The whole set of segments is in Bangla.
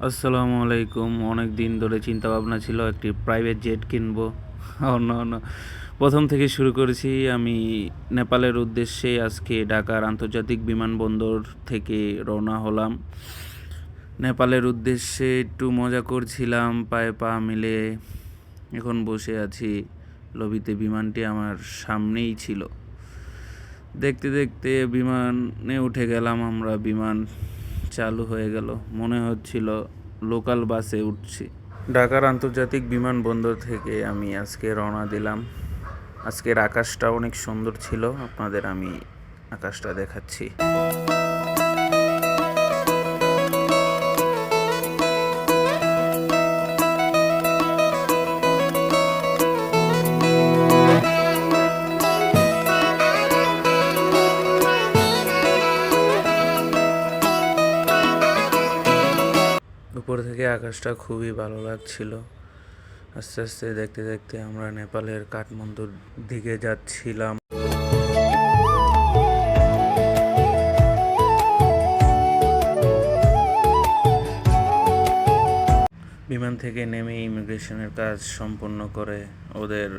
আসসালামু আলাইকুম। অনেক দিন ধরে চিন্তা ভাবনা ছিল একটি প্রাইভেট জেট কিনবো। অন্য প্রথম থেকে শুরু করেছি আমি নেপালের উদ্দেশ্যে। আজকে ঢাকার আন্তর্জাতিক বিমানবন্দর থেকে রওনা হলাম নেপালের উদ্দেশ্যে। একটু মজা করছিলাম পায়ে পা মিলে। এখন বসে আছি লবিতে, বিমানটি আমার সামনেই ছিল। দেখতে দেখতে বিমানে উঠে গেলাম আমরা। বিমান চালু হয়ে গেল, মনে হচ্ছিল লোকাল বাসে উঠছি। ঢাকার আন্তর্জাতিক বিমানবন্দর থেকে আমি আজকে রওনা দিলাম। আজকের আকাশটা অনেক সুন্দর ছিল, আপনাদের আমি আকাশটা দেখাচ্ছি। উপর থেকে আকাশটা খুবই ভালো লাগছিল। আস্তে আস্তে দেখতে দেখতে আমরা নেপালের কাঠমান্ডুর দিকে যাচ্ছিলাম। বিমান থেকে নেমে ইমিগ্রেশনের কাজ সম্পন্ন করে ওদের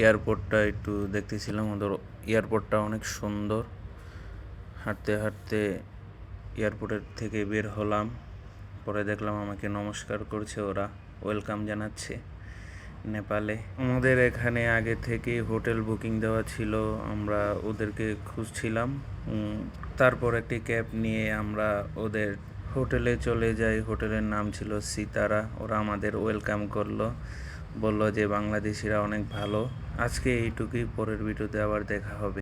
এয়ারপোর্টটা একটু দেখতেছিলাম। ওদের এয়ারপোর্টটা অনেক সুন্দর। হাঁটতে হাঁটতে এয়ারপোর্টের থেকে বের হলাম। পরে দেখলাম আমাকে নমস্কার করছে, ওরা ওয়েলকাম জানাচ্ছে নেপালে। আমাদের এখানে আগে থেকে হোটেল বুকিং দেওয়া ছিল, আমরা ওদেরকে খুঁজছিলাম। তারপর একটি ক্যাব নিয়ে আমরা ওদের হোটেলে চলে যাই। হোটেলের নাম ছিল সিতারা। ওরা আমাদের ওয়েলকাম করলো, বলল যে বাংলাদেশিরা অনেক ভালো। আজকে এইটুকুই, পরের ভিডিওতে আবার দেখা হবে।